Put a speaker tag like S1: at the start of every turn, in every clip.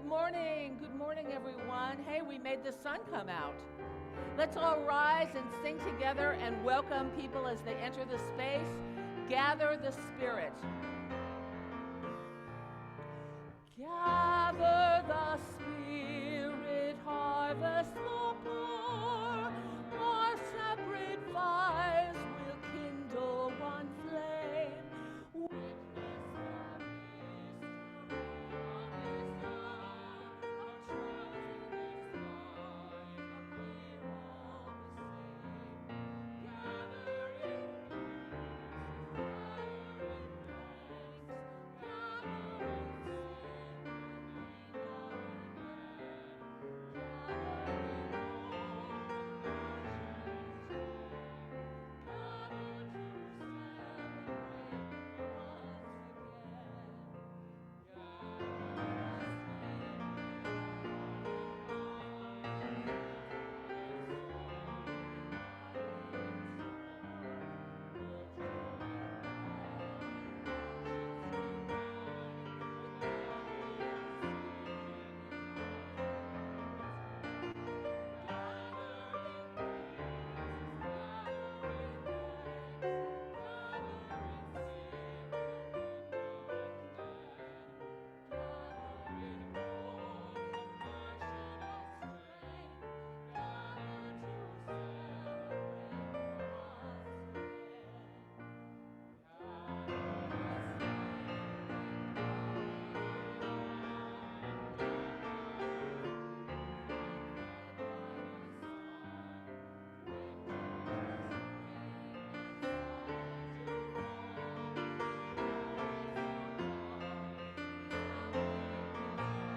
S1: Good morning, everyone. Hey, we made the sun come out. Let's all rise and sing together and welcome people as they enter the space. Gather the Spirit. Gather the Spirit, harvest the poor. Our separate fires will kindle one flame. Witness the mystery of His Son, our chosen is light, and we're all the same. Gather in peace, gather in thanks, gather in singing our name. Gather in hope and passion's flame.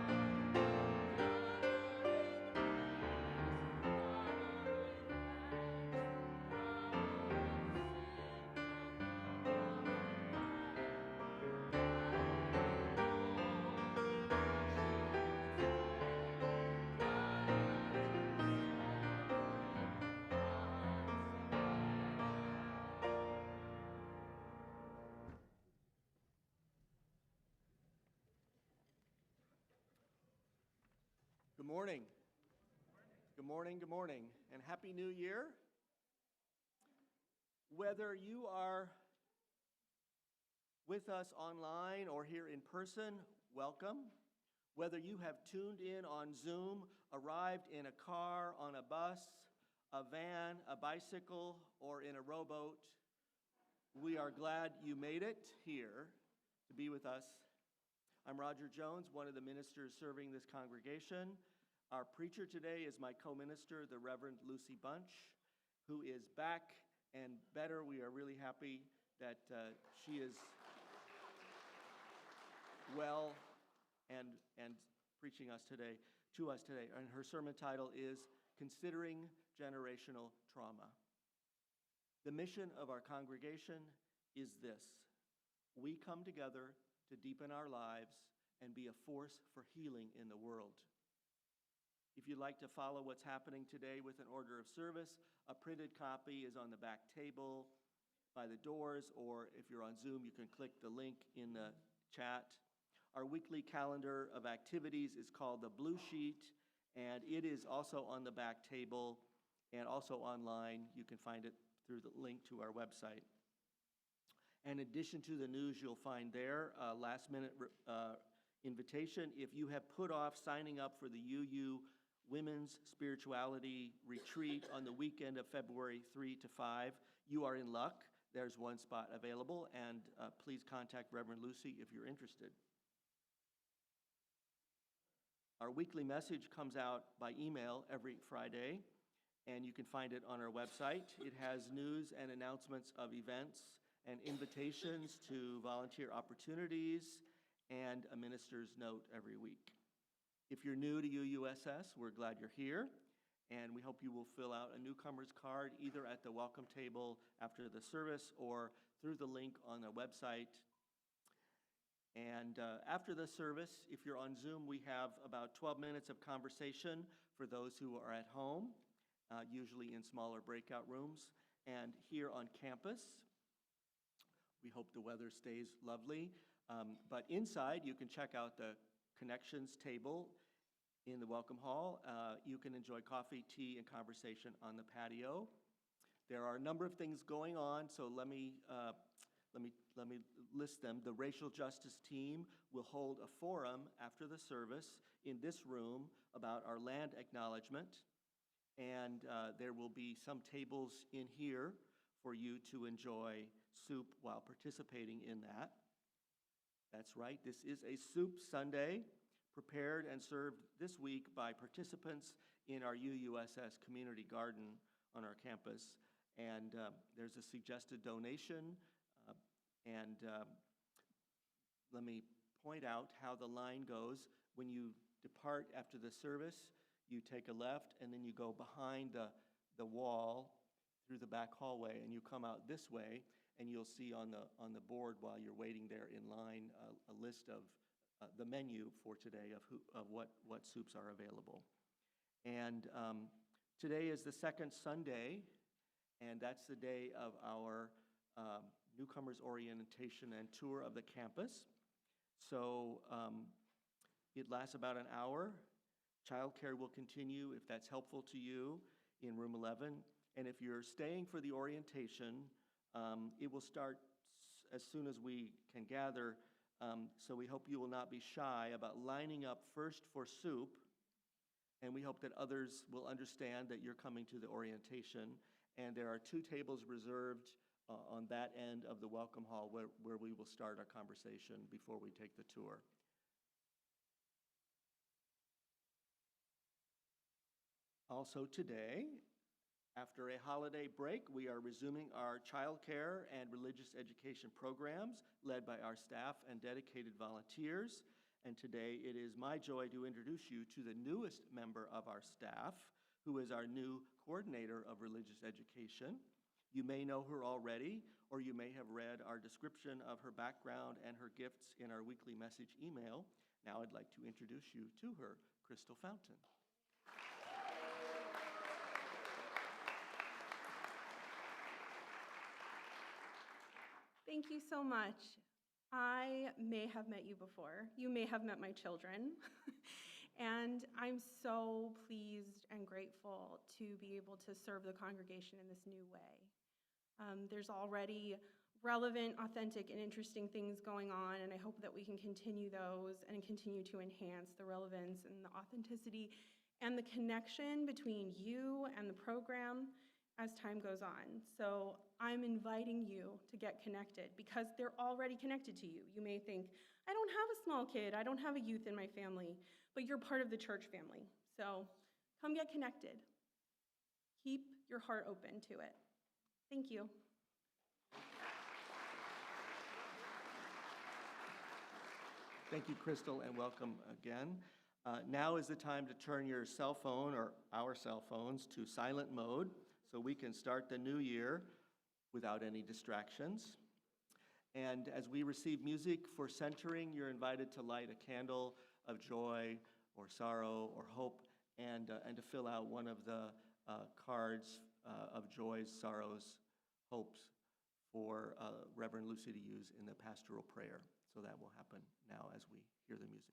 S1: Gather to celebrate once again.
S2: Good morning. Good morning, good morning, and Happy New Year. Whether you are with us online or here in person, welcome. Whether you have tuned in on Zoom, arrived in a car, on a bus, a van, a bicycle, or in a rowboat, we are glad you made it here to be with us. I'm Roger Jones, one of the ministers serving this congregation. Our preacher today is my co-minister, the Reverend Lucy Bunch, who is back and better. We are really happy that she is well and preaching to us today. And her sermon title is Considering Generational Trauma. The mission of our congregation is this: we come together to deepen our lives and be a force for healing in the world. If you'd like to follow what's happening today with an order of service, a printed copy is on the back table by the doors, or if you're on Zoom, you can click the link in the chat. Our weekly calendar of activities is called the Blue Sheet, and it is also on the back table and also online. You can find it through the link to our website. In addition to the news you'll find there, a last-minute invitation. If you have put off signing up for the UU Women's Spirituality Retreat on the weekend of February 3 to 5, you are in luck. There's one spot available, and please contact Reverend Lucy if you're interested. Our weekly message comes out by email every Friday, and you can find it on our website. It has news and announcements of events and invitations to volunteer opportunities, and a minister's note every week. If you're new to UUSS, we're glad you're here, and we hope you will fill out a newcomer's card either at the welcome table after the service or through the link on the website. And after the service, if you're on Zoom, we have about 12 minutes of conversation for those who are at home, usually in smaller breakout rooms, and here on campus. We hope the weather stays lovely. But inside, you can check out the connections table in the Welcome Hall. You can enjoy coffee, tea, and conversation on the patio. There are a number of things going on, so let me list them. The racial justice team will hold a forum after the service in this room about our land acknowledgement, and there will be some tables in here for you to enjoy soup while participating in that. That's right, this is a Soup Sunday, prepared and served this week by participants in our UUSS community garden on our campus. And there's a suggested donation, and let me point out how the line goes. When you depart after the service, you take a left, and then you go behind the wall through the back hallway, and you come out this way, and you'll see on the board while you're waiting there in line a list of the menu for today of what soups are available. And today is the second Sunday, and that's the day of our newcomers orientation and tour of the campus. So it lasts about an hour. Childcare will continue if that's helpful to you in room 11. And if you're staying for the orientation, it will start as soon as we can gather. So we hope you will not be shy about lining up first for soup. And we hope that others will understand that you're coming to the orientation. And there are 2 tables reserved on that end of the welcome hall where we will start our conversation before we take the tour. Also today, after a holiday break, we are resuming our childcare and religious education programs led by our staff and dedicated volunteers. And today it is my joy to introduce you to the newest member of our staff, who is our new coordinator of religious education. You may know her already, or you may have read our description of her background and her gifts in our weekly message email. Now I'd like to introduce you to her, Crystal Fountain.
S3: Thank you so much. I may have met you before. You may have met my children. And I'm so pleased and grateful to be able to serve the congregation in this new way. There's already relevant, authentic, and interesting things going on, and I hope that we can continue those and continue to enhance the relevance and the authenticity and the connection between you and the program as time goes on. So I'm inviting you to get connected because they're already connected to you. You may think, I don't have a small kid, I don't have a youth in my family, but you're part of the church family. So come get connected. Keep your heart open to it. Thank you.
S2: Thank you, Crystal, and welcome again. Now is the time to turn your cell phone or our cell phones to silent mode so we can start the new year without any distractions. And as we receive music for centering, you're invited to light a candle of joy or sorrow or hope and to fill out one of the cards of joys, sorrows, hopes for Reverend Lucy to use in the pastoral prayer. So that will happen now as we hear the music.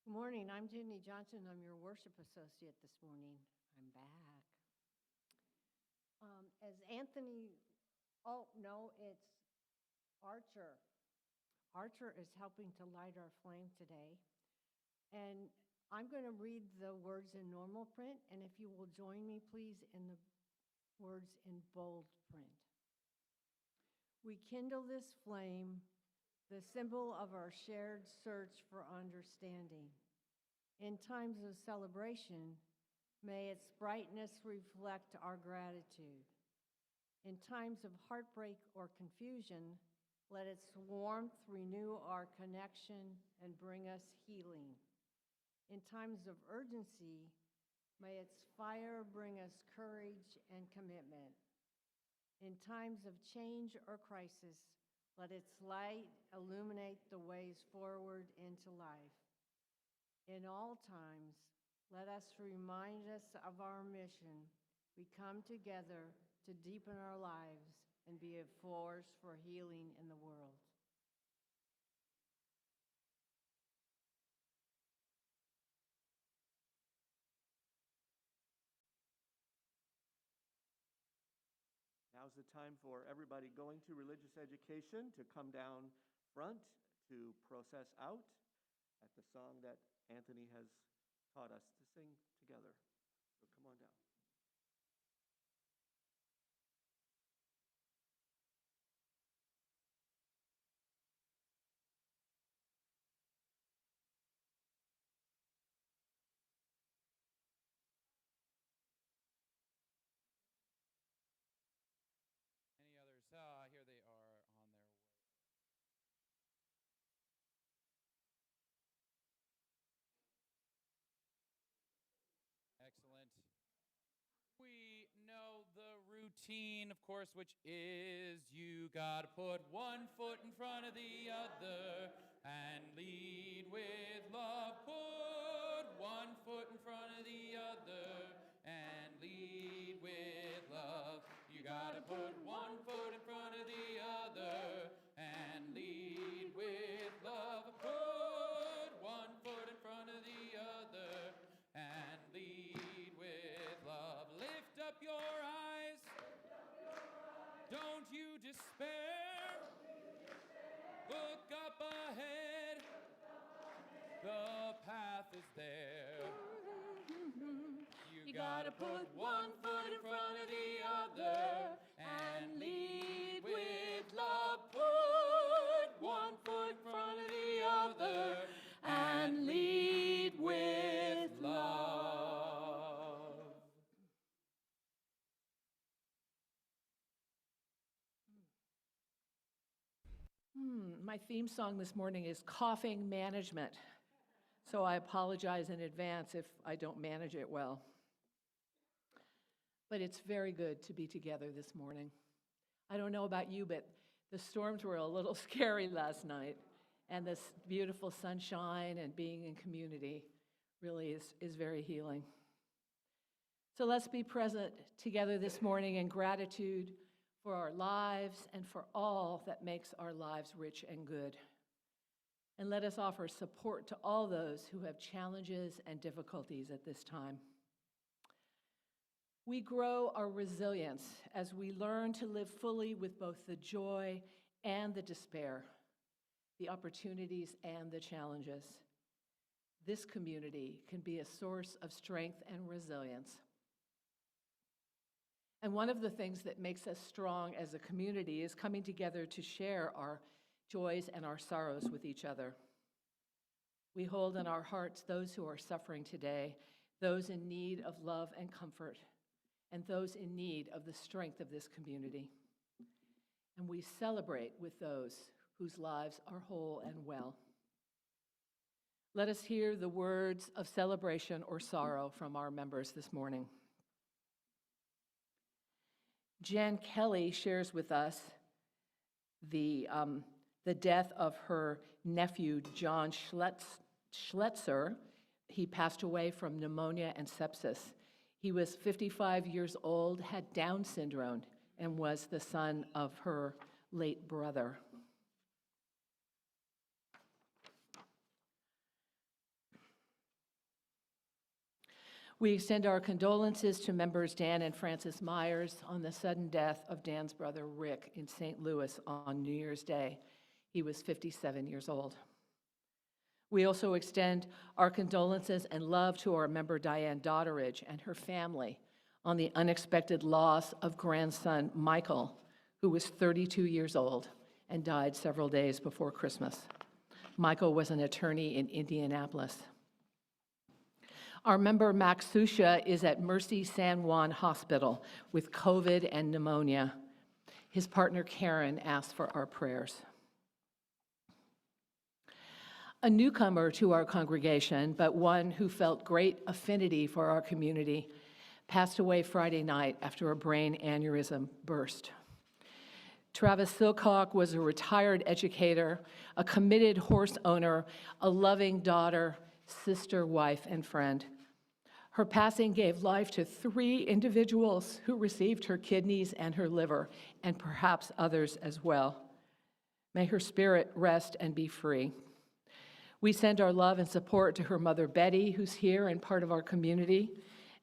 S4: Good morning. I'm Ginny Johnson. I'm your worship associate this morning. I'm back. As Anthony, oh no, it's Archer. Archer is helping to light our flame today. And I'm going to read the words in normal print, and if you will join me, please, in the words in bold print. We kindle this flame, the symbol of our shared search for understanding. In times of celebration, may its brightness reflect our gratitude. In times of heartbreak or confusion, let its warmth renew our connection and bring us healing. In times of urgency, may its fire bring us courage and commitment. In times of change or crisis, let its light illuminate the ways forward into life. In all times, let us remind us of our mission. We come together to deepen our lives and be a force for healing in the world.
S2: Now's the time for everybody going to religious education to come down front to process out at the song that Anthony has taught us to sing together. So come on down.
S5: Any others? Here they are on their way. Excellent. We know the routine, of course, which is you gotta put one foot in front of the other and lead with love. Put one foot in front of the other and lead with love. You gotta put one foot in front of the other and lead with love. Put one foot in front of the other and lead with love. Lift up your eyes. Don't you despair. Look up ahead. The path is there. You gotta put one foot in front of the other and lead with love. Put one foot in front of the other and lead with love.
S1: My theme song this morning is coughing management. So I apologize in advance if I don't manage it well. But it's very good to be together this morning. I don't know about you, but the storms were a little scary last night. And this beautiful sunshine and being in community really is very healing. So let's be present together this morning in gratitude for our lives and for all that makes our lives rich and good. And let us offer support to all those who have challenges and difficulties at this time. We grow our resilience as we learn to live fully with both the joy and the despair, the opportunities and the challenges. This community can be a source of strength and resilience. And one of the things that makes us strong as a community is coming together to share our joys and our sorrows with each other. We hold in our hearts those who are suffering today, those in need of love and comfort, and those in need of the strength of this community. And we celebrate with those whose lives are whole and well. Let us hear the words of celebration or sorrow from our members this morning. Jen Kelly shares with us the death of her nephew, John Schletzer. He passed away from pneumonia and sepsis. He was 55 years old, had Down syndrome, and was the son of her late brother. We extend our condolences to members Dan and Frances Myers on the sudden death of Dan's brother Rick in St. Louis on New Year's Day. He was 57 years old. We also extend our condolences and love to our member Diane Dotteridge and her family on the unexpected loss of grandson Michael, who was 32 years old and died several days before Christmas. Michael was an attorney in Indianapolis. Our member Max Susha is at Mercy San Juan Hospital with COVID and pneumonia. His partner Karen asked for our prayers. A newcomer to our congregation, but one who felt great affinity for our community, passed away Friday night after a brain aneurysm burst. Travis Silcock was a retired educator, a committed horse owner, a loving daughter, sister, wife, and friend. Her passing gave life to 3 individuals who received her kidneys and her liver, and perhaps others as well. May her spirit rest and be free. We send our love and support to her mother, Betty, who's here and part of our community.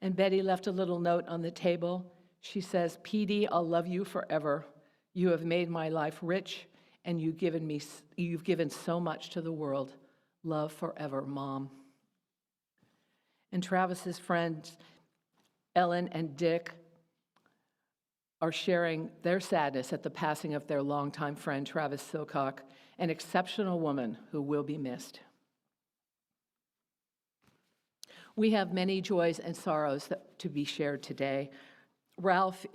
S1: And Betty left a little note on the table. She says, "PD, I'll love you forever. You have made my life rich, and you've given so much to the world. Love forever, Mom." And Travis's friends, Ellen and Dick, are sharing their sadness at the passing of their longtime friend, Travis Silcock, an exceptional woman who will be missed. We have many joys and sorrows to be shared today. Ralph's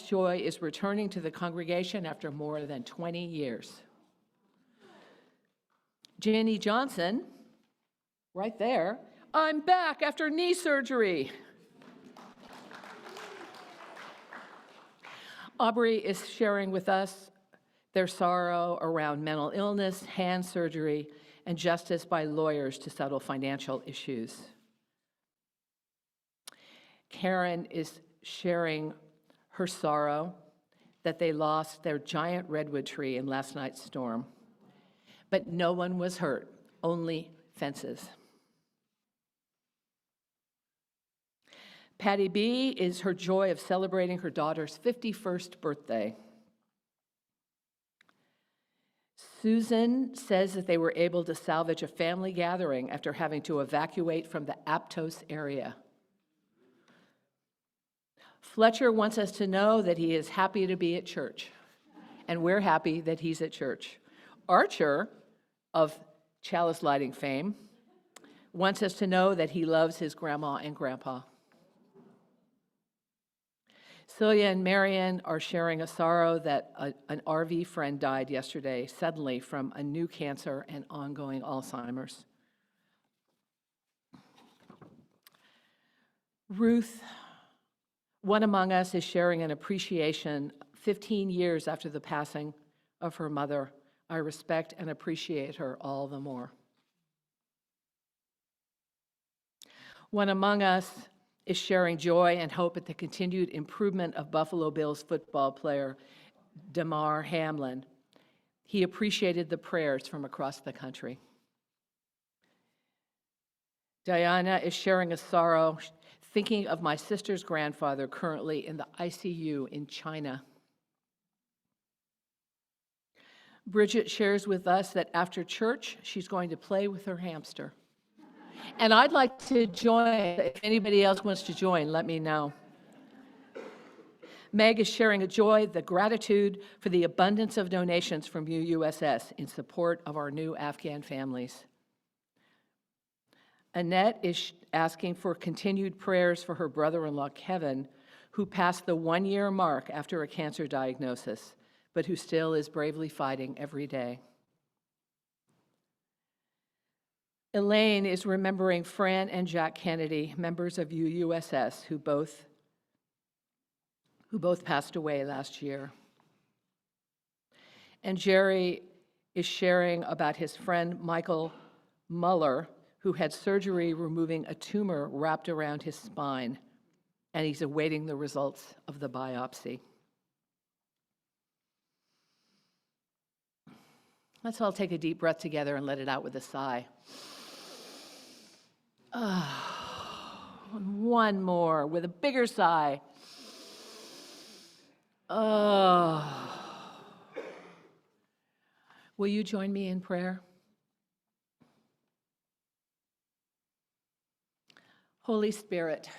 S1: joy is returning to the congregation after more than 20 years. Ginny Johnson, right there, "I'm back after knee surgery." Aubrey is sharing with us their sorrow around mental illness, hand surgery, and justice by lawyers to settle financial issues. Karen is sharing her sorrow that they lost their giant redwood tree in last night's storm. But no one was hurt, only fences. Patty B is her joy of celebrating her daughter's 51st birthday. Susan says that they were able to salvage a family gathering after having to evacuate from the Aptos area. Fletcher wants us to know that he is happy to be at church, and we're happy that he's at church. Archer, of chalice lighting fame, wants us to know that he loves his grandma and grandpa. Celia and Marion are sharing a sorrow that an RV friend died yesterday, suddenly from a new cancer and ongoing Alzheimer's. Ruth, one among us, is sharing an appreciation 15 years after the passing of her mother. I respect and appreciate her all the more. One among us is sharing joy and hope at the continued improvement of Buffalo Bills football player Damar Hamlin. He appreciated the prayers from across the country. Diana is sharing a sorrow, thinking of my sister's grandfather currently in the ICU in China. Bridget shares with us that after church, she's going to play with her hamster. And I'd like to join. If anybody else wants to join, let me know. Meg is sharing a joy, the gratitude for the abundance of donations from UUSS in support of our new Afghan families. Annette is asking for continued prayers for her brother-in-law, Kevin, who passed the 1-year mark after a cancer diagnosis, but who still is bravely fighting every day. Elaine is remembering Fran and Jack Kennedy, members of UUSS, who both passed away last year. And Jerry is sharing about his friend Michael Muller, who had surgery removing a tumor wrapped around his spine, and he's awaiting the results of the biopsy. Let's all take a deep breath together and let it out with a sigh. One one more with a bigger sigh. Oh. Will you join me in prayer? Holy Spirit,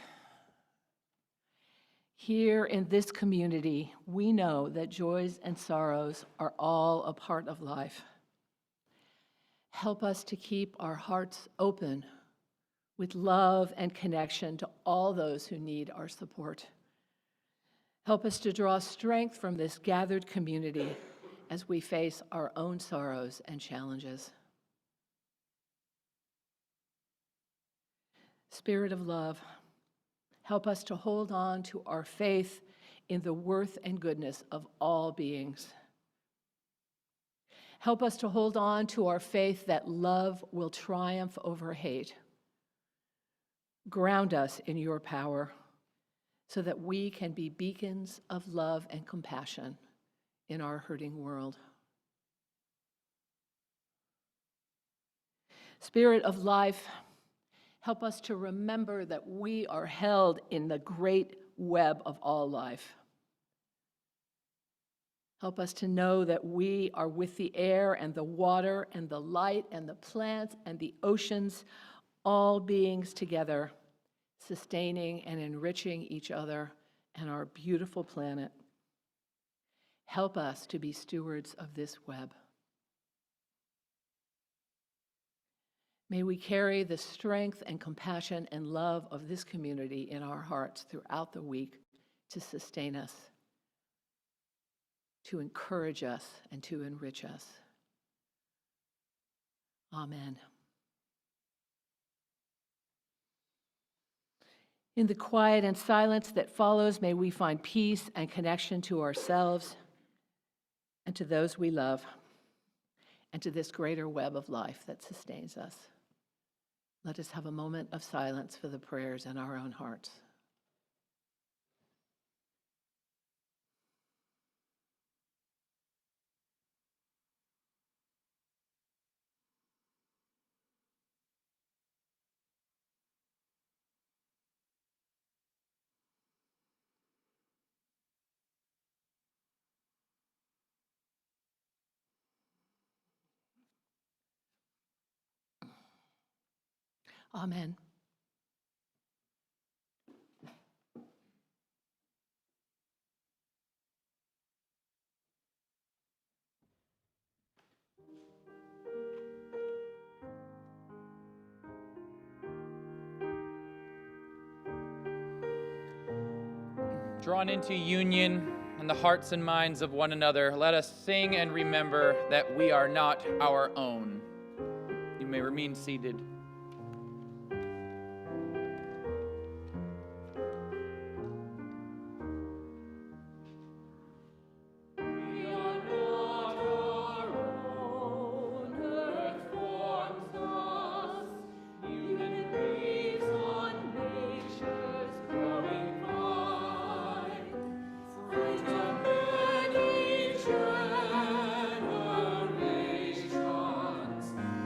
S1: here in this community, we know that joys and sorrows are all a part of life. Help us to keep our hearts open with love and connection to all those who need our support. Help us to draw strength from this gathered community as we face our own sorrows and challenges. Spirit of love, help us to hold on to our faith in the worth and goodness of all beings. Help us to hold on to our faith that love will triumph over hate. Ground us in your power so that we can be beacons of love and compassion in our hurting world. Spirit of life, help us to remember that we are held in the great web of all life. Help us to know that we are with the air and the water and the light and the plants and the oceans, all beings together, sustaining and enriching each other and our beautiful planet. Help us to be stewards of this web. May we carry the strength and compassion and love of this community in our hearts throughout the week to sustain us, to encourage us, and to enrich us. Amen. In the quiet and silence that follows, may we find peace and connection to ourselves and to those we love and to this greater web of life that sustains us. Let us have a moment of silence for the prayers in our own hearts. Amen.
S5: Drawn into union in the hearts and minds of one another, let us sing and remember that we are not our own. You may remain seated.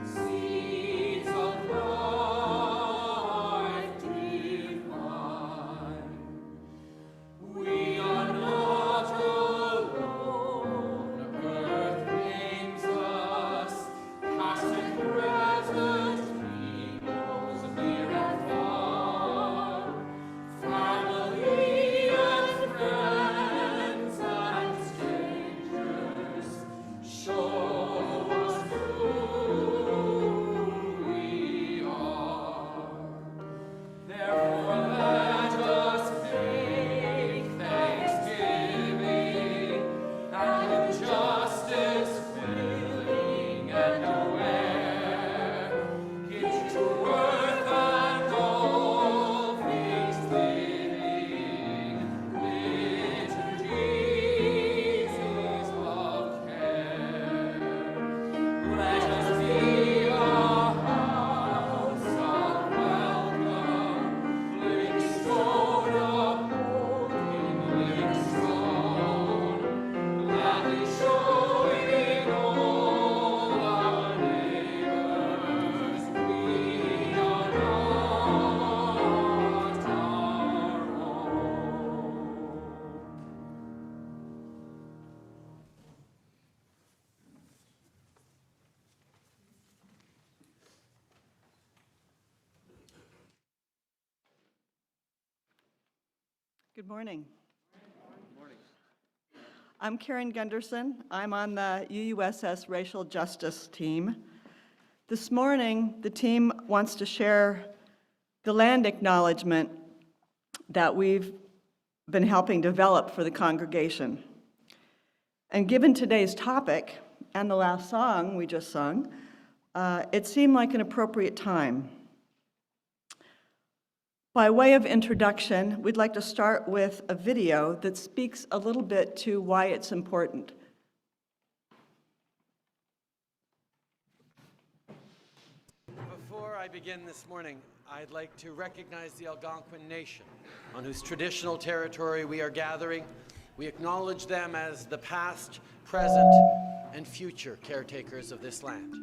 S6: Seeds of Good morning. I'm Karen Gunderson. I'm on the UUSS Racial Justice team. This morning, the team wants to share the land acknowledgement that we've been helping develop for the congregation. And given today's topic and the last song we just sung, it seemed like an appropriate time. By way of introduction, we'd like to start with a video that speaks a little bit to why it's important.
S7: Before I begin this morning, I'd like to recognize the Algonquin Nation, on whose traditional territory we are gathering. We acknowledge them as the past, present, and future caretakers of this land.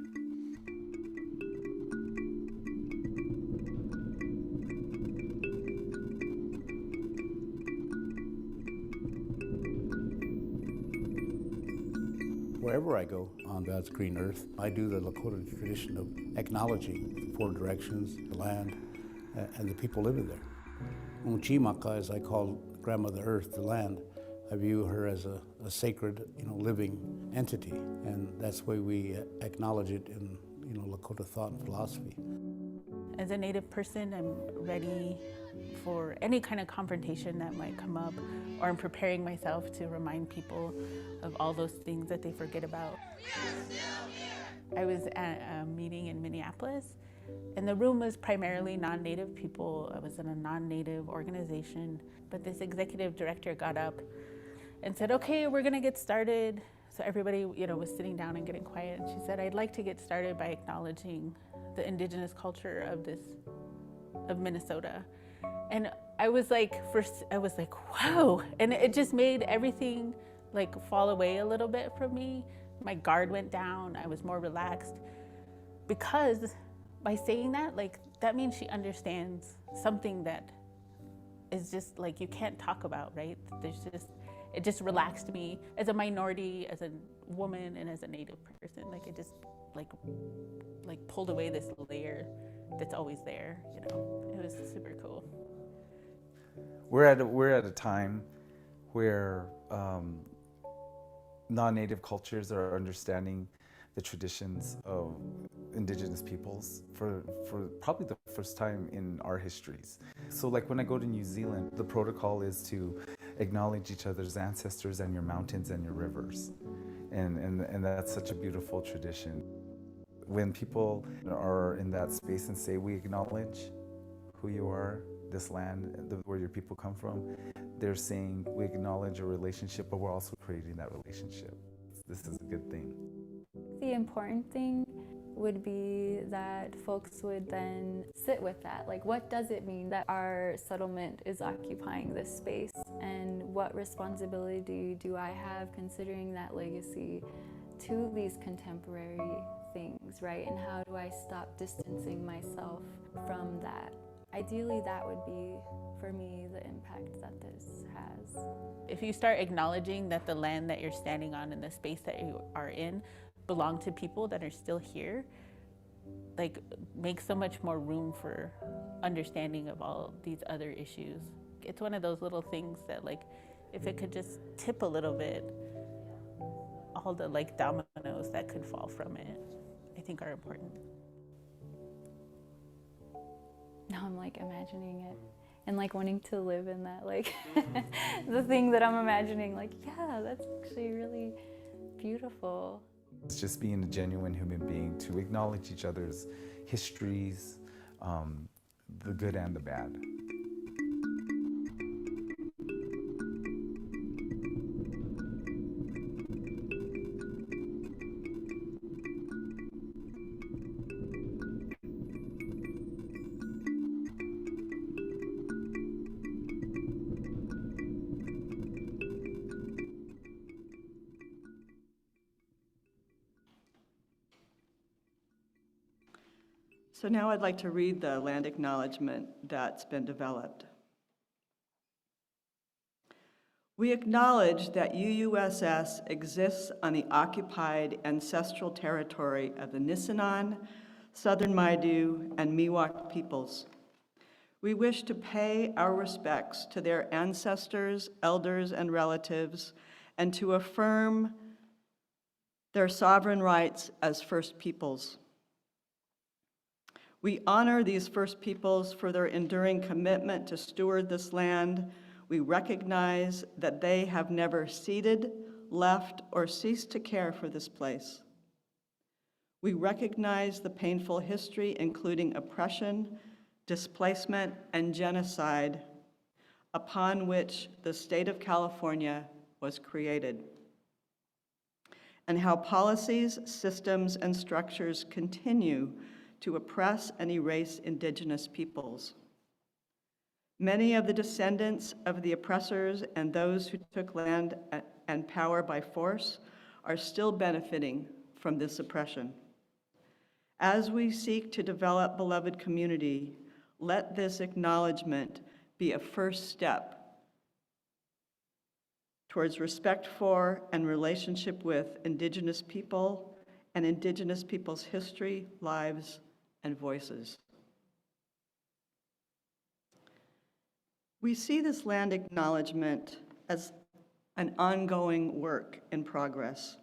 S8: Wherever I go on God's green earth, I do the Lakota tradition of acknowledging the four directions, the land, and the people living there. Unchimaka, as I call Grandmother Earth, the land, I view her as a sacred, living entity, and that's the way we acknowledge it in, Lakota thought and philosophy.
S9: As a Native person, I'm ready for any kind of confrontation that might come up, or I'm preparing myself to remind people of all those things that they forget about. I was at a meeting in Minneapolis, and the room was primarily non-Native people. I was in a non-Native organization, but this executive director got up and said, "Okay, we're gonna get started." So everybody, was sitting down and getting quiet. And she said, "I'd like to get started by acknowledging the Indigenous culture of Minnesota." And I was like, wow. And it just made everything fall away a little bit from me. My guard went down, I was more relaxed. Because by saying that, that means she understands something that is just you can't talk about, right? It just relaxed me as a minority, as a woman, and as a Native person. It just pulled away this layer that's always there, It was super cool.
S10: We're at a time where non-Native cultures are understanding the traditions of Indigenous peoples for probably the first time in our histories. So when I go to New Zealand, the protocol is to acknowledge each other's ancestors and your mountains and your rivers. And that's such a beautiful tradition. When people are in that space and say, we acknowledge who you are, this land, where your people come from, they're saying we acknowledge a relationship, but we're also creating that relationship. This is a good thing.
S11: The important thing would be that folks would then sit with that. What does it mean that our settlement is occupying this space? And what responsibility do I have considering that legacy to these contemporary things, right? And how do I stop distancing myself from that? Ideally, that would be, for me, the impact that this has.
S9: If you start acknowledging that the land that you're standing on and the space that you are in belong to people that are still here, make so much more room for understanding of all these other issues. It's one of those little things that if it could just tip a little bit, all the dominoes that could fall from it, I think are important.
S11: Now I'm imagining it and wanting to live in that, the thing that I'm imagining, yeah, that's actually really beautiful.
S10: It's just being a genuine human being, to acknowledge each other's histories, the good and the bad.
S6: So now I'd like to read the land acknowledgement that's been developed. We acknowledge that UUSS exists on the occupied ancestral territory of the Nisenan, Southern Maidu, and Miwok peoples. We wish to pay our respects to their ancestors, elders, and relatives, and to affirm their sovereign rights as First Peoples. We honor these First Peoples for their enduring commitment to steward this land. We recognize that they have never ceded, left, or ceased to care for this place. We recognize the painful history, including oppression, displacement, and genocide, upon which the state of California was created, and how policies, systems, and structures continue to oppress and erase Indigenous peoples. Many of the descendants of the oppressors and those who took land and power by force are still benefiting from this oppression. As we seek to develop beloved community, let this acknowledgement be a first step towards respect for and relationship with Indigenous people and Indigenous people's history, lives, and voices. We see this land acknowledgement as an ongoing work in progress.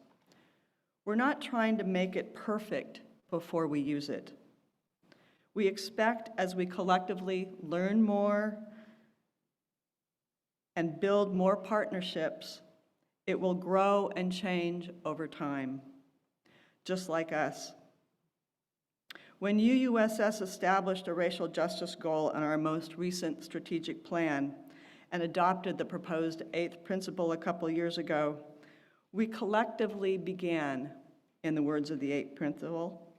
S6: We're not trying to make it perfect before we use it. We expect, as we collectively learn more and build more partnerships, it will grow and change over time, just like us. When UUSS established a racial justice goal in our most recent strategic plan and adopted the proposed 8th principle a couple years ago, we collectively began, in the words of the 8th principle,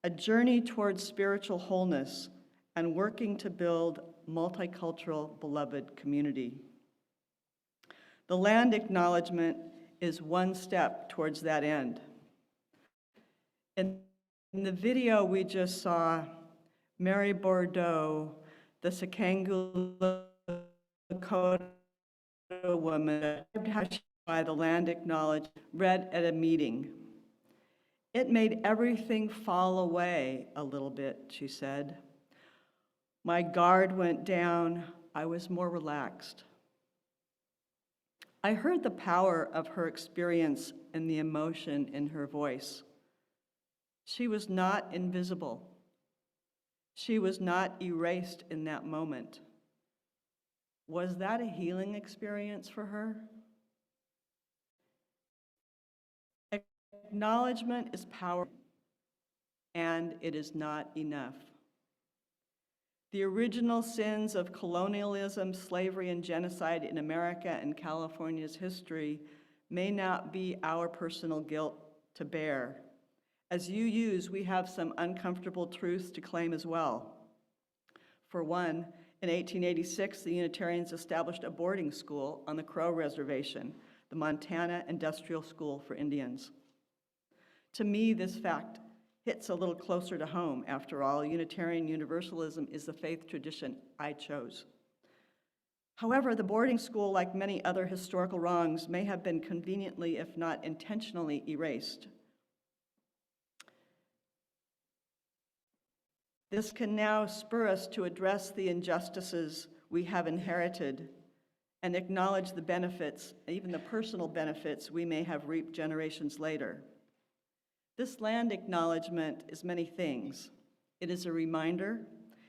S6: a journey towards spiritual wholeness and working to build multicultural, beloved community. The land acknowledgement is one step towards that end. In the video we just saw, Mary Bordeaux, the Sakangula Lakota woman, how she by the land acknowledged, read at a meeting. It made everything fall away a little bit, she said. My guard went down. I was more relaxed. I heard the power of her experience and the emotion in her voice. She was not invisible. She was not erased in that moment. Was that a healing experience for her? Acknowledgement is power, and it is not enough. The original sins of colonialism, slavery, and genocide in America and California's history may not be our personal guilt to bear. As UUs, we have some uncomfortable truths to claim as well. For one, in 1886, the Unitarians established a boarding school on the Crow Reservation, the Montana Industrial School for Indians. To me, this fact hits a little closer to home. After all, Unitarian Universalism is the faith tradition I chose. However, the boarding school, like many other historical wrongs, may have been conveniently, if not intentionally, erased. This can now spur us to address the injustices we have inherited and acknowledge the benefits, even the personal benefits we may have reaped generations later. This land acknowledgement is many things. It is a reminder,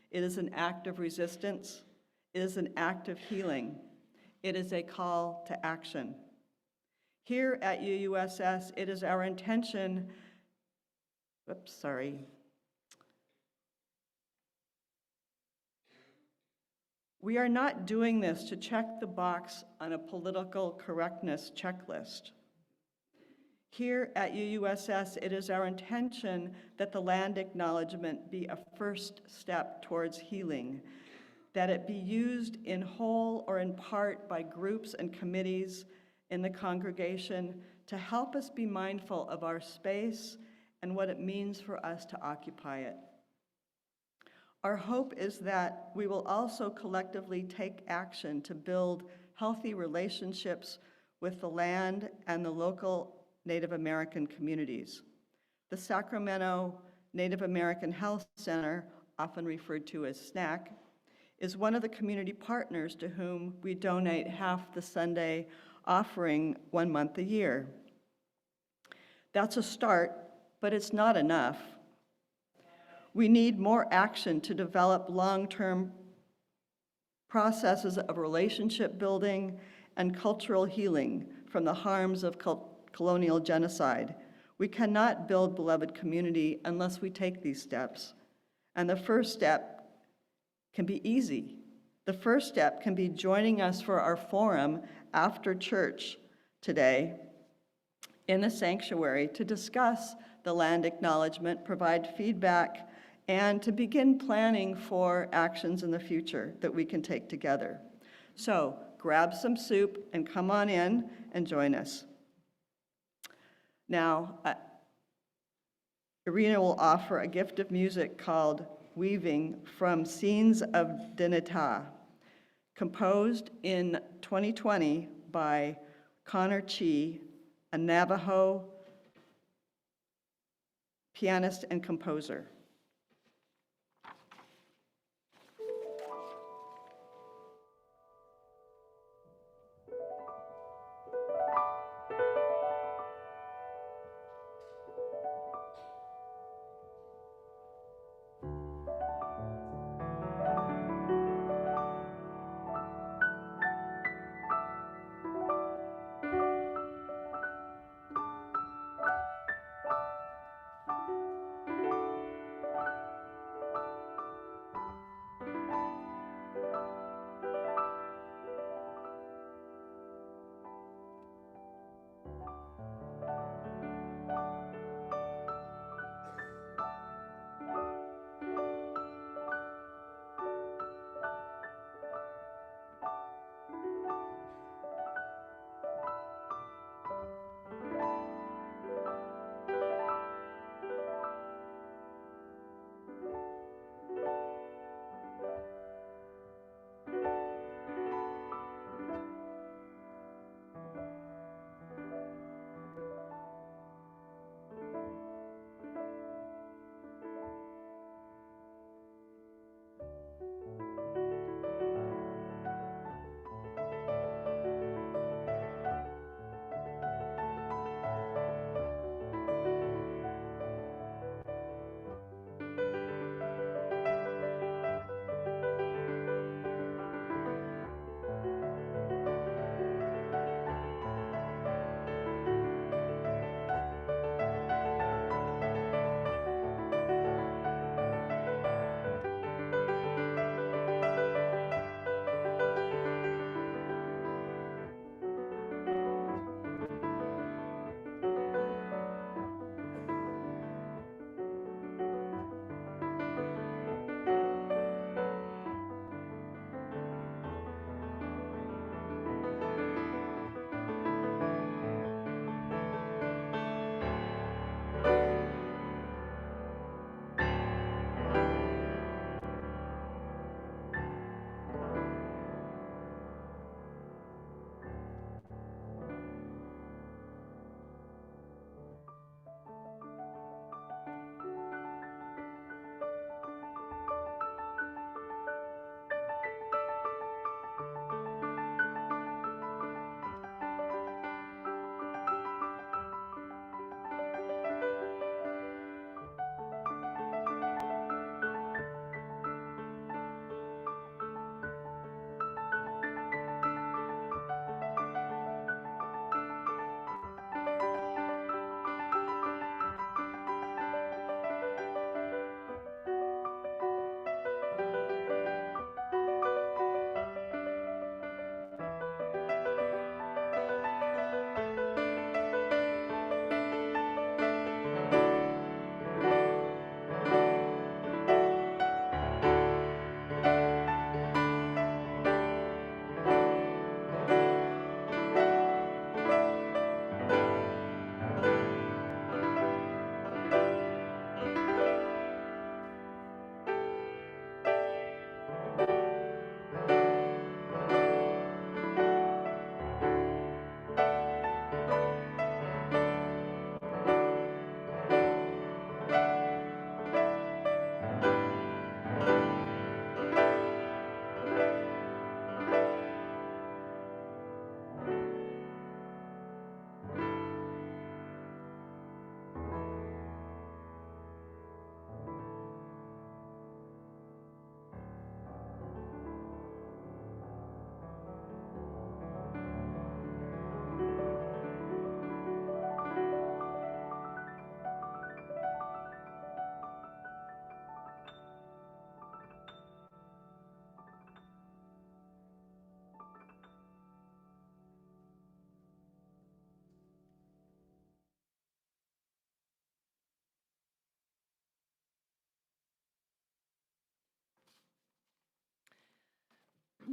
S6: it is an act of resistance, it is an act of healing, it is a call to action. Here at UUSS, it is our intention, we are not doing this to check the box on a political correctness checklist. Here at UUSS, it is our intention that the land acknowledgement be a first step towards healing, that it be used in whole or in part by groups and committees in the congregation to help us be mindful of our space and what it means for us to occupy it. Our hope is that we will also collectively take action to build healthy relationships with the land and the local Native American communities. The Sacramento Native American Health Center, often referred to as SNAC, is one of the community partners to whom we donate half the Sunday offering 1 month a year. That's a start, but it's not enough. We need more action to develop long-term processes of relationship building and cultural healing from the harms of colonial genocide. We cannot build beloved community unless we take these steps. And the first step can be easy. The first step can be joining us for our forum after church today in the sanctuary to discuss the land acknowledgement, provide feedback, and to begin planning for actions in the future that we can take together. So grab some soup and come on in and join us. Now, Irina will offer a gift of music called Weaving from Scenes of Dineta, composed in 2020 by Connor Chi, a Navajo pianist and composer.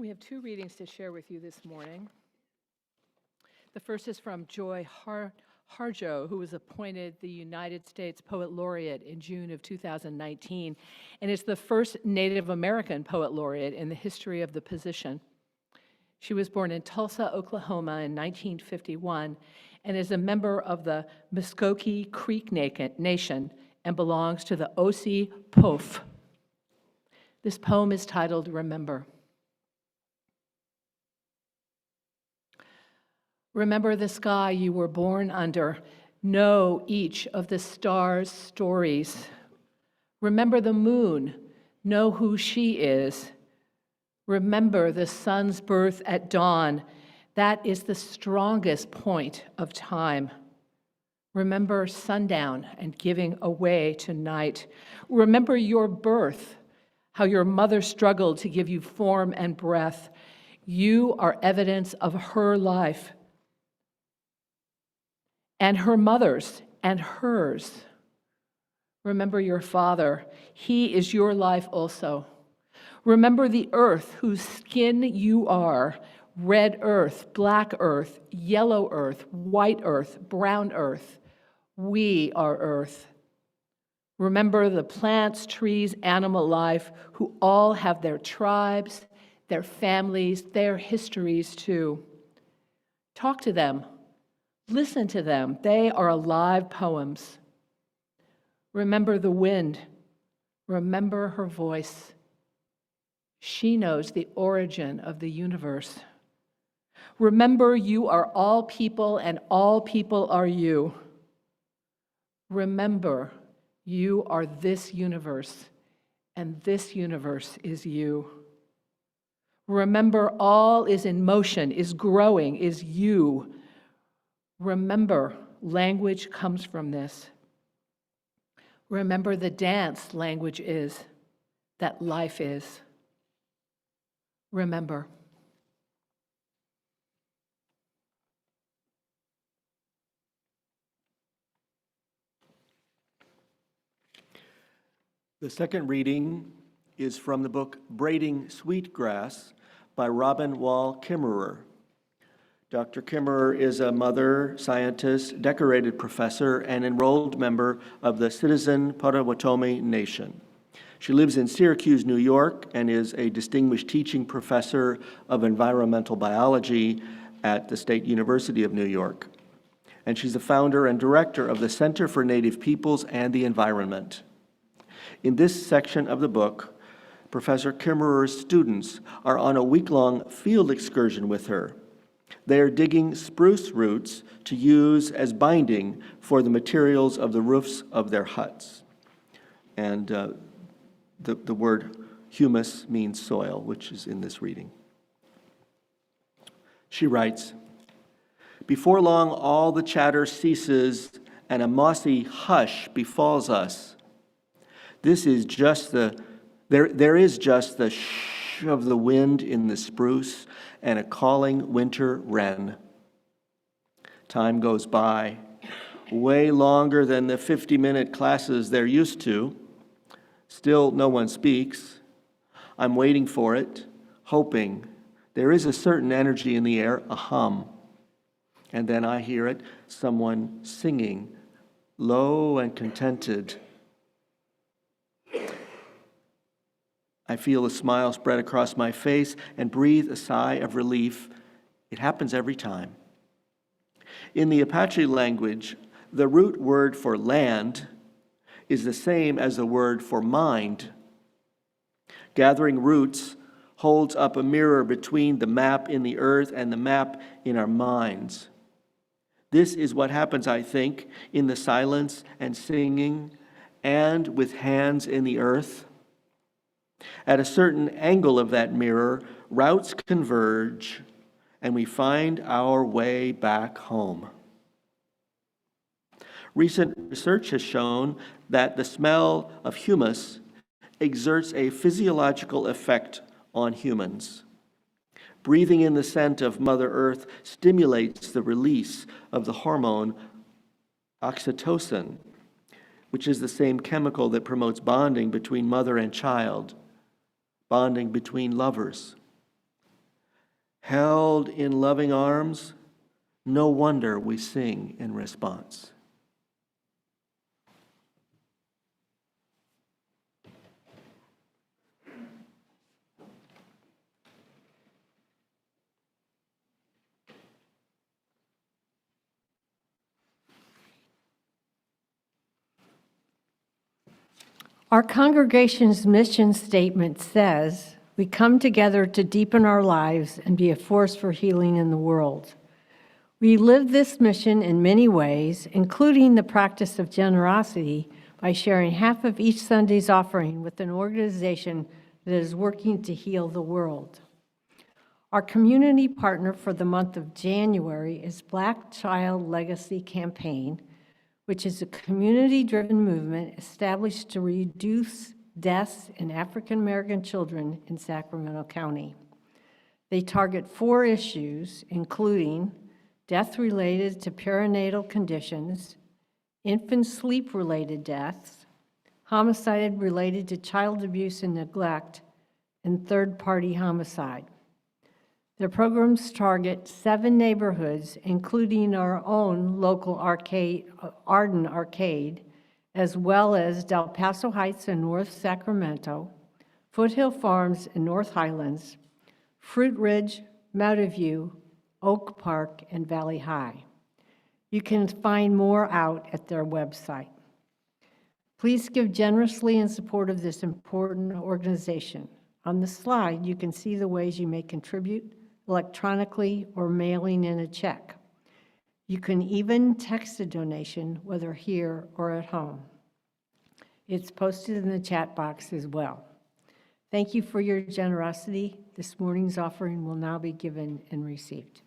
S1: We have two readings to share with you this morning. The first is from Joy Harjo, who was appointed the United States Poet Laureate in June of 2019, and is the first Native American Poet Laureate in the history of the position. She was born in Tulsa, Oklahoma in 1951, and is a member of the Muskogee Creek Nation and belongs to the Osi-Pof. This poem is titled Remember. Remember the sky you were born under. Know each of the stars' stories. Remember the moon. Know who she is. Remember the sun's birth at dawn. That is the strongest point of time. Remember sundown and giving away to night. Remember your birth, how your mother struggled to give you form and breath. You are evidence of her life, and her mother's and hers. Remember your father. He is your life also. Remember the earth whose skin you are, red earth, black earth, yellow earth, white earth, brown earth. We are earth. Remember the plants, trees, animal life, who all have their tribes, their families, their histories too. Talk to them. Listen to them. They are alive poems. Remember the wind. Remember her voice. She knows the origin of the universe. Remember you are all people and all people are you. Remember you are this universe and this universe is you. Remember all is in motion, is growing, is you. Remember language comes from this. Remember the dance language is, that life is. Remember.
S2: The second reading is from the book Braiding Sweetgrass by Robin Wall Kimmerer. Dr. Kimmerer is a mother, scientist, decorated professor, and enrolled member of the Citizen Potawatomi Nation. She lives in Syracuse, New York, and is a distinguished teaching professor of environmental biology at the State University of New York. And she's the founder and director of the Center for Native Peoples and the Environment. In this section of the book, Professor Kimmerer's students are on a week-long field excursion with her. They are digging spruce roots to use as binding for the materials of the roofs of their huts. And the word humus means soil, which is in this reading. She writes, "Before long, all the chatter ceases and a mossy hush befalls us. This is just there is just the shh of the wind in the spruce and a calling winter wren. Time goes by, way longer than the 50-minute classes they're used to. Still, no one speaks. I'm waiting for it, hoping. There is a certain energy in the air, a hum. And then I hear it, someone singing, low and contented. I feel a smile spread across my face and breathe a sigh of relief. It happens every time. In the Apache language, the root word for land is the same as the word for mind. Gathering roots holds up a mirror between the map in the earth and the map in our minds. This is what happens, I think, in the silence and singing and with hands in the earth. At a certain angle of that mirror, routes converge, and we find our way back home. Recent research has shown that the smell of humus exerts a physiological effect on humans. Breathing in the scent of Mother Earth stimulates the release of the hormone oxytocin, which is the same chemical that promotes bonding between mother and child, bonding between lovers. held in loving arms, no wonder we sing in response.
S4: Our congregation's mission statement says, "We come together to deepen our lives and be a force for healing in the world." We live this mission in many ways, including the practice of generosity by sharing half of each Sunday's offering with an organization that is working to heal the world. Our community partner for the month of January is Black Child Legacy Campaign, which is a community-driven movement established to reduce deaths in African American children in Sacramento County. They target 4 issues, including death related to perinatal conditions, infant sleep-related deaths, homicide related to child abuse and neglect, and third-party homicide. Their programs target 7 neighborhoods, including our own local Arden Arcade, as well as Del Paso Heights in North Sacramento, Foothill Farms in North Highlands, Fruit Ridge, Mountain View, Oak Park, and Valley High. You can find more out at their website. Please give generously in support of this important organization. On the slide, you can see the ways you may contribute electronically or mailing in a check. You can even text a donation, whether here or at home. It's posted in the chat box as well. Thank you for your generosity. This morning's offering will now be given and received.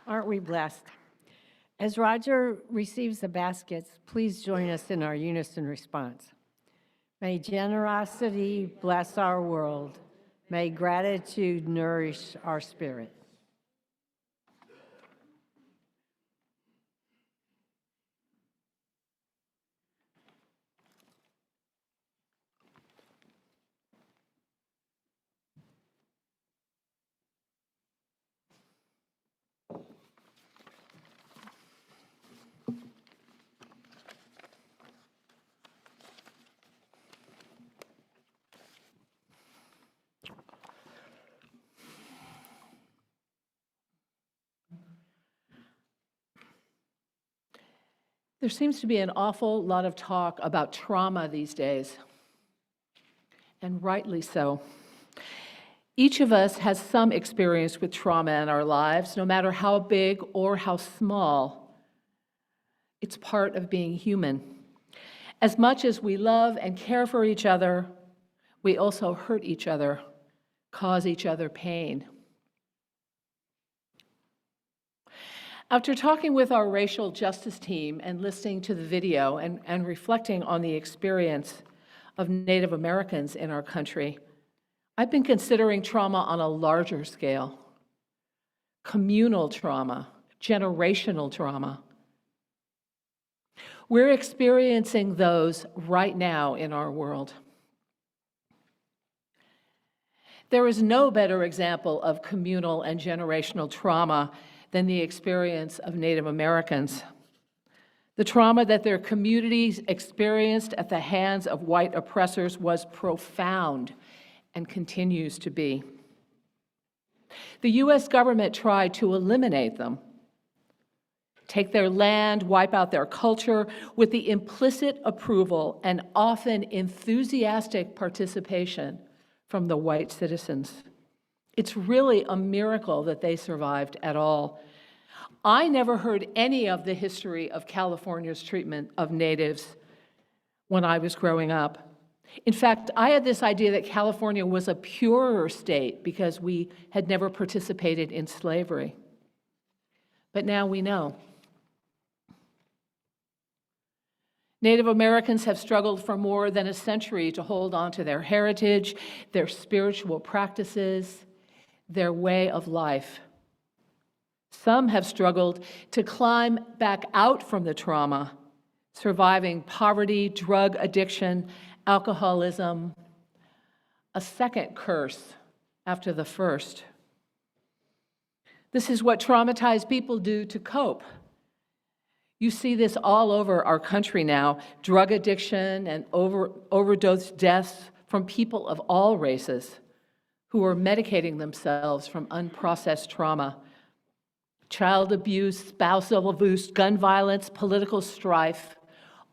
S4: Aren't we blessed? As Roger receives the baskets, please join us in our unison response. May generosity bless our world. May gratitude nourish our spirit.
S1: There seems to be an awful lot of talk about trauma these days, and rightly so. Each of us has some experience with trauma in our lives, no matter how big or how small. It's part of being human. As much as we love and care for each other, we also hurt each other, cause each other pain. After talking with our racial justice team and listening to the video and reflecting on the experience of Native Americans in our country, I've been considering trauma on a larger scale. Communal trauma, generational trauma. We're experiencing those right now in our world. There is no better example of communal and generational trauma than the experience of Native Americans. The trauma that their communities experienced at the hands of white oppressors was profound and continues to be. The US government tried to eliminate them, take their land, wipe out their culture, with the implicit approval and often enthusiastic participation from the white citizens. It's really a miracle that they survived at all. I never heard any of the history of California's treatment of natives when I was growing up. In fact, I had this idea that California was a purer state because we had never participated in slavery. But now we know. Native Americans have struggled for more than a century to hold on to their heritage, their spiritual practices, their way of life. Some have struggled to climb back out from the trauma, surviving poverty, drug addiction, alcoholism, a second curse after the first. This is what traumatized people do to cope. You see this all over our country now, drug addiction and overdose deaths from people of all races who are medicating themselves from unprocessed trauma. Child abuse, spousal abuse, gun violence, political strife,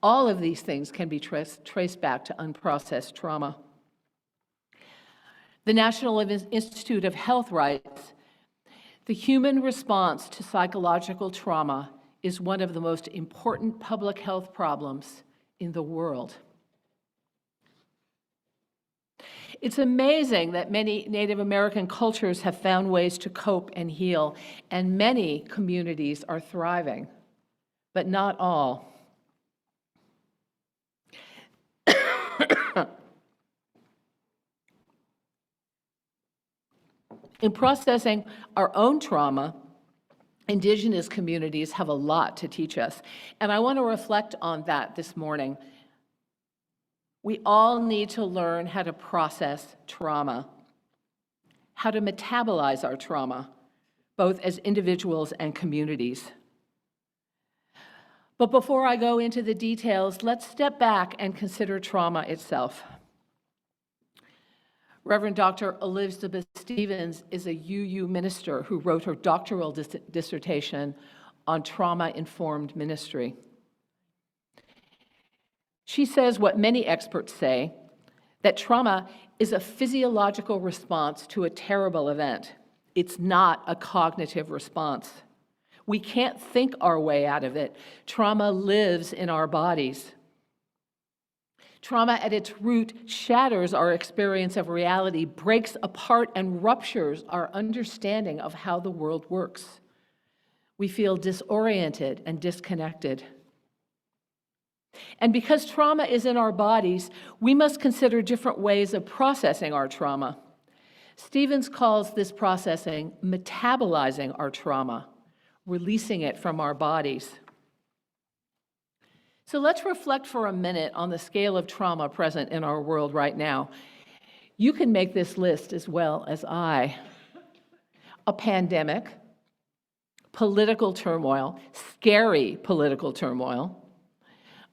S1: all of these things can be traced back to unprocessed trauma. The National Institute of Health writes, the human response to psychological trauma is one of the most important public health problems in the world. It's amazing that many Native American cultures have found ways to cope and heal, and many communities are thriving, but not all. In processing our own trauma, Indigenous communities have a lot to teach us, and I want to reflect on that this morning. We all need to learn how to process trauma, how to metabolize our trauma, both as individuals and communities. But before I go into the details, let's step back and consider trauma itself. Reverend Dr. Elizabeth Stevens is a UU minister who wrote her doctoral dissertation on trauma-informed ministry. She says what many experts say, that trauma is a physiological response to a terrible event. It's not a cognitive response. We can't think our way out of it. Trauma lives in our bodies. Trauma at its root shatters our experience of reality, breaks apart and ruptures our understanding of how the world works. We feel disoriented and disconnected. And because trauma is in our bodies, we must consider different ways of processing our trauma. Stevens calls this processing metabolizing our trauma, releasing it from our bodies. So let's reflect for a minute on the scale of trauma present in our world right now. You can make this list as well as I. A pandemic, political turmoil, scary political turmoil,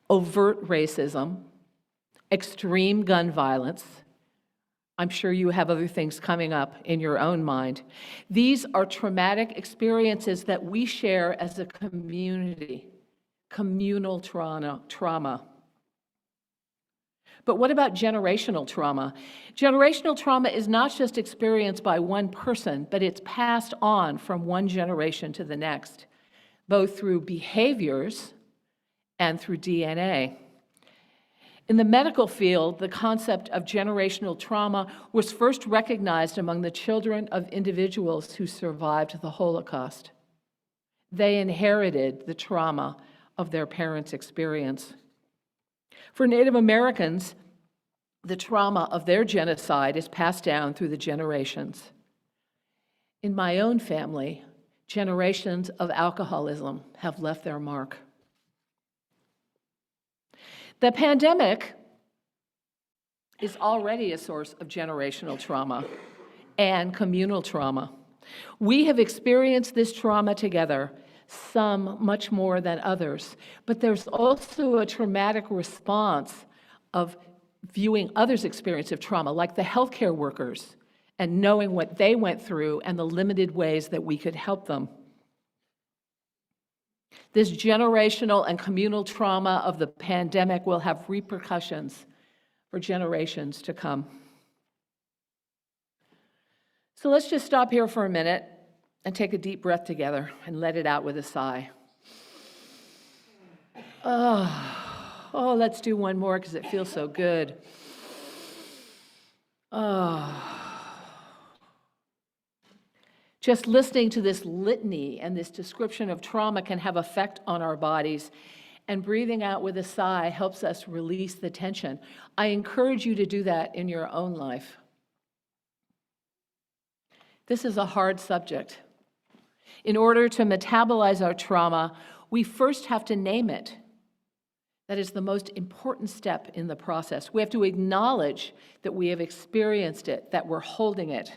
S1: overt racism, extreme gun violence. I'm sure you have other things coming up in your own mind. These are traumatic experiences that we share as a community, communal trauma. But what about generational trauma? Generational trauma is not just experienced by one person, but it's passed on from one generation to the next, both through behaviors and through DNA. In the medical field, the concept of generational trauma was first recognized among the children of individuals who survived the Holocaust. They inherited the trauma of their parents' experience. For Native Americans, the trauma of their genocide is passed down through the generations. In my own family, generations of alcoholism have left their mark. The pandemic is already a source of generational trauma and communal trauma. We have experienced this trauma together, some much more than others, but there's also a traumatic response of viewing others' experience of trauma, like the healthcare workers, and knowing what they went through and the limited ways that we could help them. This generational and communal trauma of the pandemic will have repercussions for generations to come. So let's just stop here for a minute and take a deep breath together and let it out with a sigh. Oh, let's do one more because it feels so good. Just listening to this litany and this description of trauma can have effect on our bodies, and breathing out with a sigh helps us release the tension. I encourage you to do that in your own life. This is a hard subject. In order to metabolize our trauma, we first have to name it. That is the most important step in the process. We have to acknowledge that we have experienced it, that we're holding it.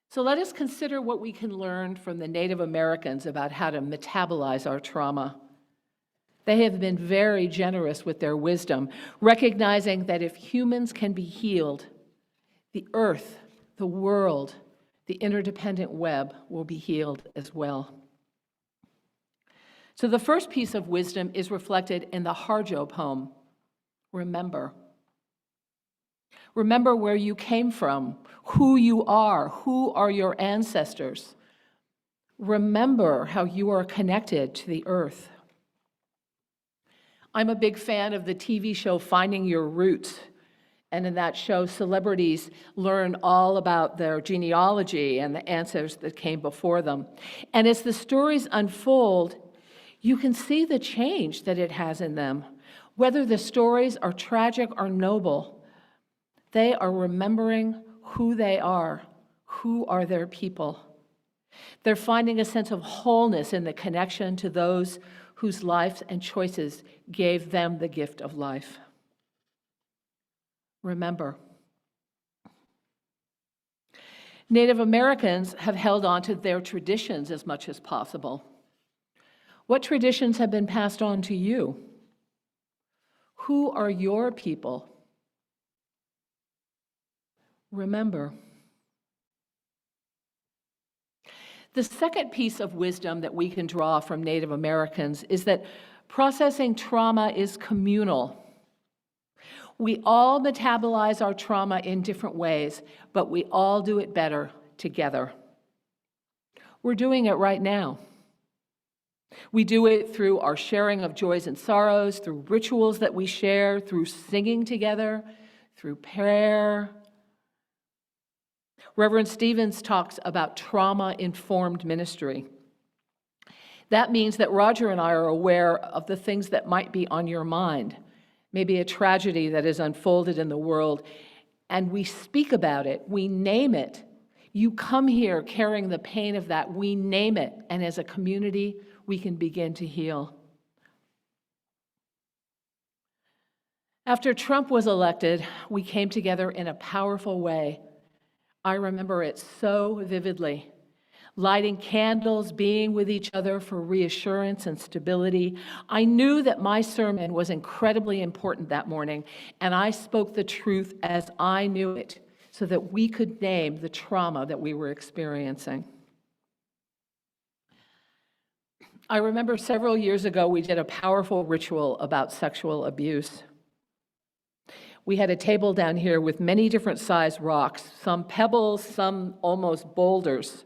S1: So let us consider what we can learn from the Native Americans about how to metabolize our trauma. They have been very generous with their wisdom, recognizing that if humans can be healed, the earth, the world, the interdependent web will be healed as well. So the first piece of wisdom is reflected in the Harjo poem, Remember. Remember where you came from, who you are, who are your ancestors. Remember how you are connected to the earth. I'm a big fan of the TV show Finding Your Roots. And in that show, celebrities learn all about their genealogy and the ancestors that came before them. And as the stories unfold, you can see the change that it has in them. Whether the stories are tragic or noble, they are remembering who they are, who are their people. They're finding a sense of wholeness in the connection to those whose lives and choices gave them the gift of life. Remember. Native Americans have held on to their traditions as much as possible. What traditions have been passed on to you? Who are your people? Remember. The second piece of wisdom that we can draw from Native Americans is that processing trauma is communal. We all metabolize our trauma in different ways, but we all do it better together. We're doing it right now. We do it through our sharing of joys and sorrows, through rituals that we share, through singing together, through prayer. Reverend Stevens talks about trauma-informed ministry. That means that Roger and I are aware of the things that might be on your mind, maybe a tragedy that has unfolded in the world, and we speak about it, we name it. You come here carrying the pain of that, we name it, and as a community, we can begin to heal. After Trump was elected, we came together in a powerful way. I remember it so vividly. Lighting candles, being with each other for reassurance and stability. I knew that my sermon was incredibly important that morning, and I spoke the truth as I knew it so that we could name the trauma that we were experiencing. I remember several years ago, we did a powerful ritual about sexual abuse. We had a table down here with many different sized rocks, some pebbles, some almost boulders.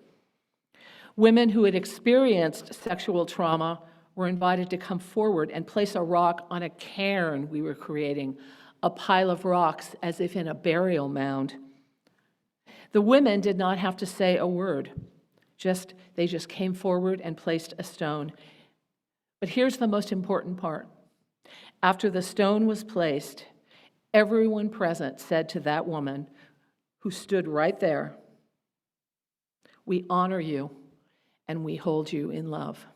S1: Women who had experienced sexual trauma were invited to come forward and place a rock on a cairn we were creating, a pile of rocks as if in a burial mound. The women did not have to say a word. They just came forward and placed a stone. But here's the most important part. After the stone was placed, everyone present said to that woman who stood right there, "We honor you and we hold you in love."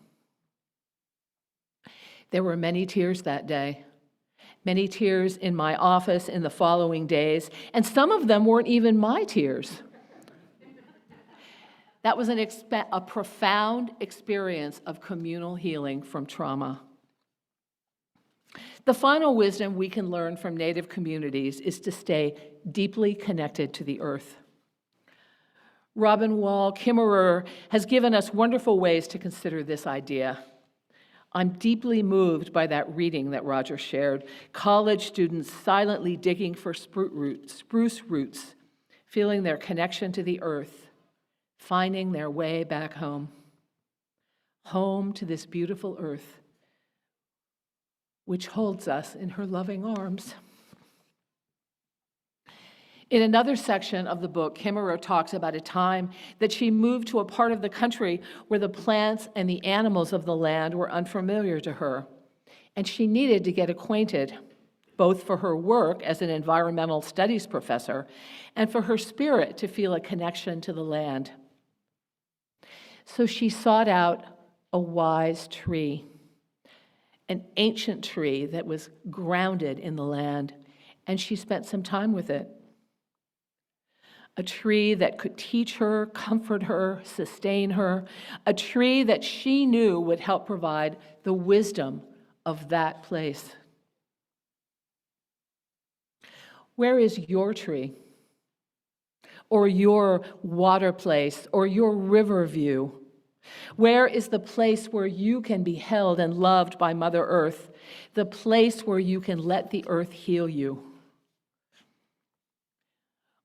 S1: There were many tears that day, many tears in my office in the following days, and some of them weren't even my tears. That was a profound experience of communal healing from trauma. The final wisdom we can learn from Native communities is to stay deeply connected to the earth. Robin Wall Kimmerer has given us wonderful ways to consider this idea. I'm deeply moved by that reading that Roger shared. College students silently digging for spruce roots, feeling their connection to the earth, finding their way back home. Home to this beautiful earth, which holds us in her loving arms. In another section of the book, Kimmerer talks about a time that she moved to a part of the country where the plants and the animals of the land were unfamiliar to her, and she needed to get acquainted, both for her work as an environmental studies professor and for her spirit to feel a connection to the land. So she sought out a wise tree, an ancient tree that was grounded in the land, and she spent some time with it. A tree that could teach her, comfort her, sustain her, a tree that she knew would help provide the wisdom of that place. Where is your tree? Or your water place, or your river view? Where is the place where you can be held and loved by Mother Earth, the place where you can let the earth heal you?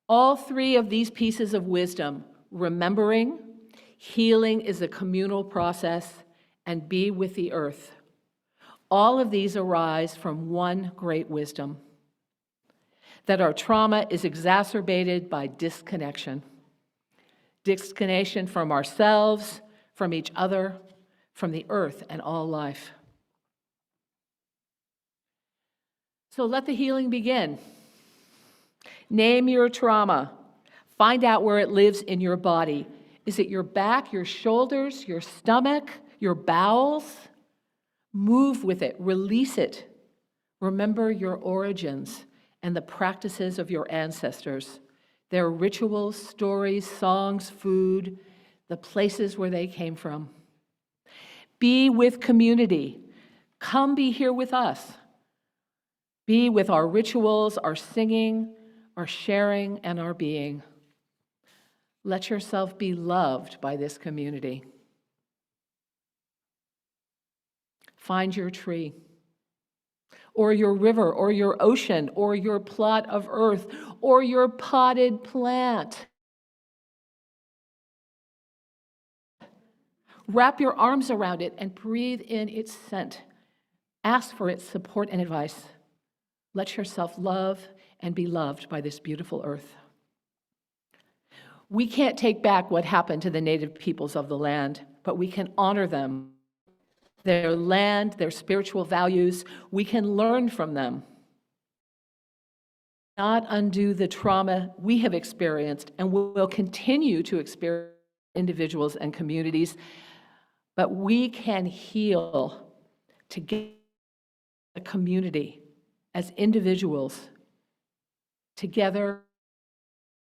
S1: All three of these pieces of wisdom, remembering, healing is a communal process, and be with the earth. All of these arise from one great wisdom, that our trauma is exacerbated by disconnection. Disconnection from ourselves, from each other, from the earth and all life. So let the healing begin. Name your trauma. Find out where it lives in your body. Is it your back, your shoulders, your stomach, your bowels? Move with it. Release it. Remember your origins and the practices of your ancestors, their rituals, stories, songs, food, the places where they came from. Be with community. Come be here with us. Be with our rituals, our singing, our sharing, and our being. Let yourself be loved by this community. Find your tree, or your river, or your ocean, or your plot of earth, or your potted plant. Wrap your arms around it and breathe in its scent. Ask for its support and advice. Let yourself love and be loved by this beautiful earth. We can't take back what happened to the native peoples of the land, but we can honor them, their land, their spiritual values. We can learn from them. not undo the trauma we have experienced and will continue to experience individuals and communities, but we can heal together, a community, as individuals, together,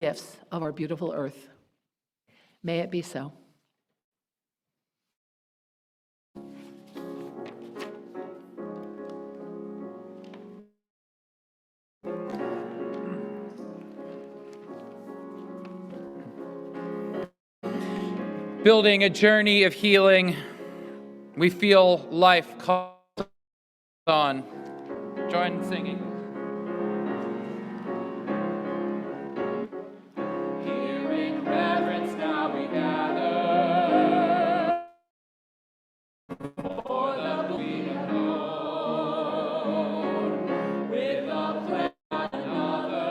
S1: gifts of our beautiful earth. May it be so.
S5: Building a journey of healing, we feel life call on. Join singing. Here in reverence now we gather for the we have known, with a plan another,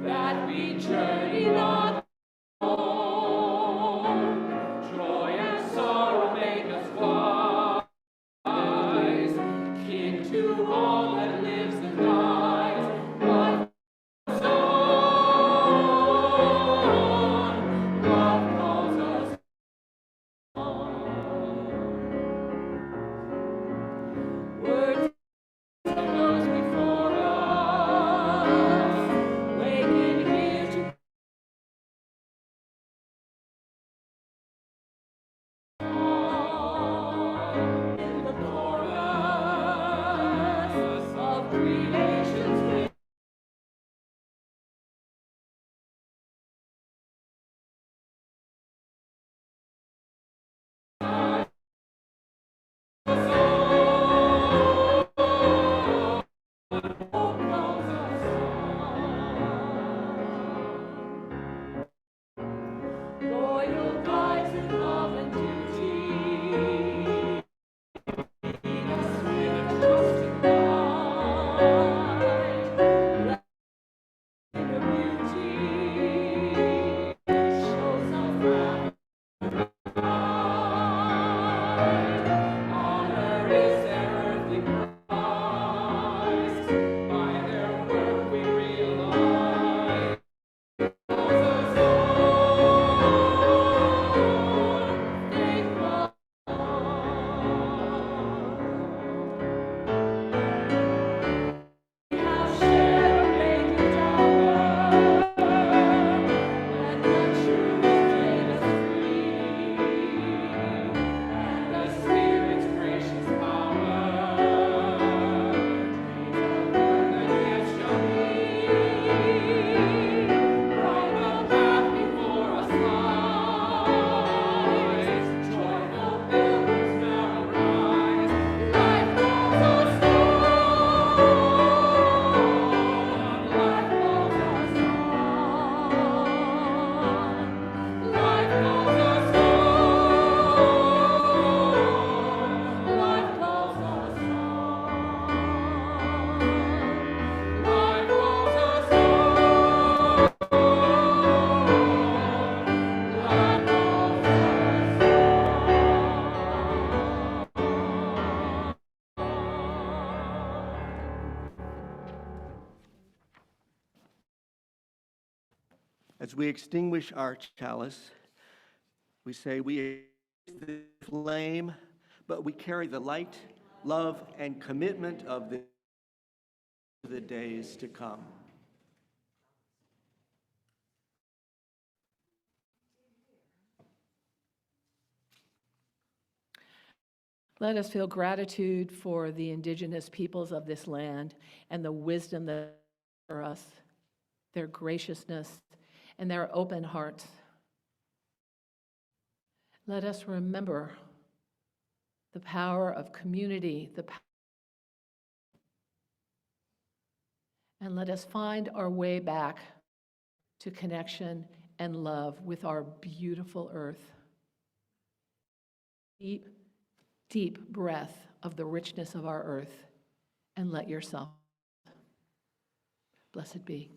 S5: that we journey on. Joy and sorrow make us wise, kin to all that lives and dies. Life goes on, love calls us on. Words to those before us, waken here to in the chorus of creation's wind. Loyal guides in love and duty, lead us with a trusting guide. Let your beauty shows us pride. Honor is their earthly prize. By their work we realize.
S2: As we extinguish our chalice, we say we the flame, but we carry the light, love, and commitment of the days to come.
S1: Let us feel gratitude for the indigenous peoples of this land and the wisdom that for us, their graciousness, and their open hearts. Let us remember the power of community, and let us find our way back to connection and love with our beautiful earth. Deep, deep breath of the richness of our earth, and let yourself. Blessed be.